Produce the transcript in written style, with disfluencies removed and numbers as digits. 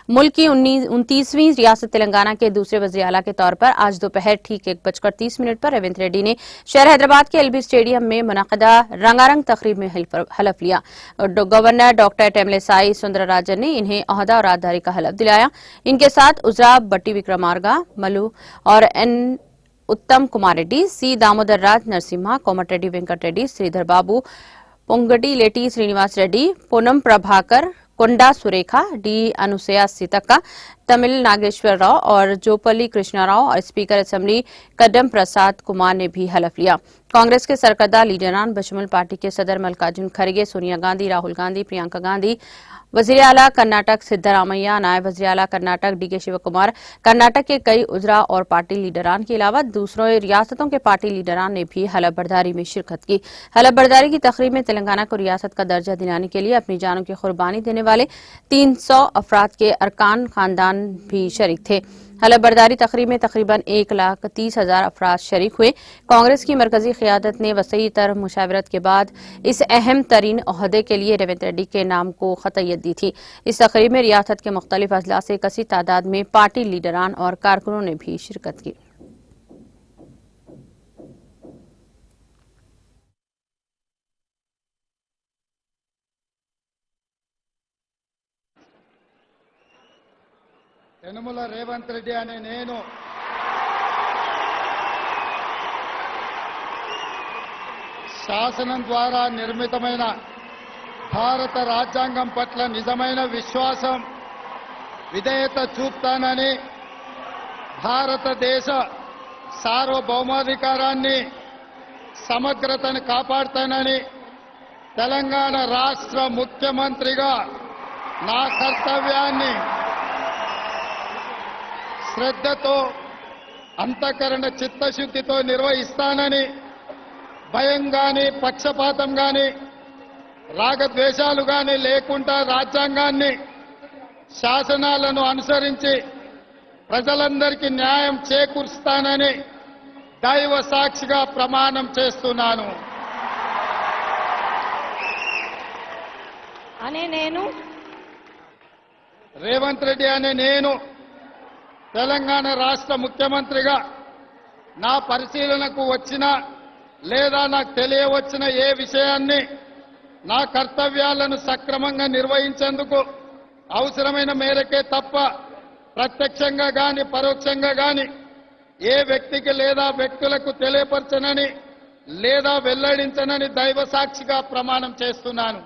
मुल्क की 29वीं रियासत तेलंगाना के दूसरे वज़ीर आला के तौर पर आज दोपहर ठीक 1:30 पर रेवंत रेड्डी ने शहर हैदराबाद के एलबी स्टेडियम में मुनक़दा रंगारंग तकरीब में हलफ लिया। गवर्नर डॉक्टर तमिलिसाई सुंदरराजन ने इन्हें ओहदा और राजदारी का हलफ दिलाया। इनके साथ उजरा बट्टी विक्रमार्का, मल्लू और एन उत्तम कुमार रेड्डी, सी दामोदर राज नरसिम्हा, कोमटिरेड्डी वेंकट रेड्डी, श्रीधर बाबू, पोंगडी लेटी श्रीनिवास रेड्डी, पूनम प्रभाकर, कोंडा सुरेखा, डी अनुसया सीतक्का, तमिल नागेश्वर राव और जोपल्ली कृष्णा राव और स्पीकर असेंबली कदम प्रसाद कुमार ने भी हलफ लिया। कांग्रेस के सरकर्दा लीडरान बशमुल पार्टी के सदर मल्लिकार्जुन खड़गे, सोनिया गांधी, राहुल गांधी, प्रियंका गांधी, वजीर आला कर्नाटक सिद्धरामैया, नायब वजीर आला कर्नाटक डीके शिवकुमार, कर्नाटक के कई उजरा और पार्टी लीडरान के अलावा दूसरों रियासतों के पार्टी लीडरान ने भी हलफ बर्दारी में शिरकत की। हलफ बर्दारी की तकरीब में तेलंगाना को रियासत का दर्जा दिलाने के लिए अपनी जानों की कुर्बानी देने वाले 300 अफराद के अरकान खानदान भी शरीक थे। हलफ बर्दारी तकरीब में तकरीबन 1,30,000 अफराद शरीक हुए। कांग्रेस की मरकजी क़ियादत ने वसी तर मुशावरत के बाद इस अहम तरीन ओहदे के लिए रेवंत रेड्डी के नाम को खतयत दी थी। इस तकरीब में रियासत के मुख्तलिफ अजला से कसी तादाद में पार्टी लीडरान और कारकुनों ने भी शिरकत की। యనమల రేవంత్ రెడ్డి అనే నేను శాసనం ద్వారా నిర్మితమైన భారత రాజ్యాంగం పట్ల నిజమైన విశ్వాసం విధేయత చూపుతానని, భారతదేశ సార్వభౌమాధికారాన్ని సమగ్రతను కాపాడుతానని, తెలంగాణ రాష్ట్ర ముఖ్యమంత్రిగా నా కర్తవ్యాన్ని శ్రద్ధతో అంతఃకరణ చిత్తశుద్ధితో నిర్వహిస్తానని, భయం గాని పక్షపాతం గాని రాగద్వేషాలు గాని లేకుండా రాజ్యాంగాన్ని శాసనాలను అనుసరించి ప్రజలందరికీ న్యాయం చేకూరుస్తానని దైవ సాక్షిగా ప్రమాణం చేస్తున్నాను. రేవంత్ రెడ్డి అనే నేను తెలంగాణ రాష్ట్ర ముఖ్యమంత్రిగా నా పరిశీలనకు వచ్చిన లేదా నాకు తెలియవచ్చిన ఏ విషయాన్ని నా కర్తవ్యాలను సక్రమంగా నిర్వహించేందుకు అవసరమైన మేరకే తప్ప ప్రత్యక్షంగా గాని పరోక్షంగా గాని ఏ వ్యక్తికి లేదా వ్యక్తులకు తెలియపరచనని లేదా వెల్లడించనని దైవ సాక్షిగా ప్రమాణం చేస్తున్నాను.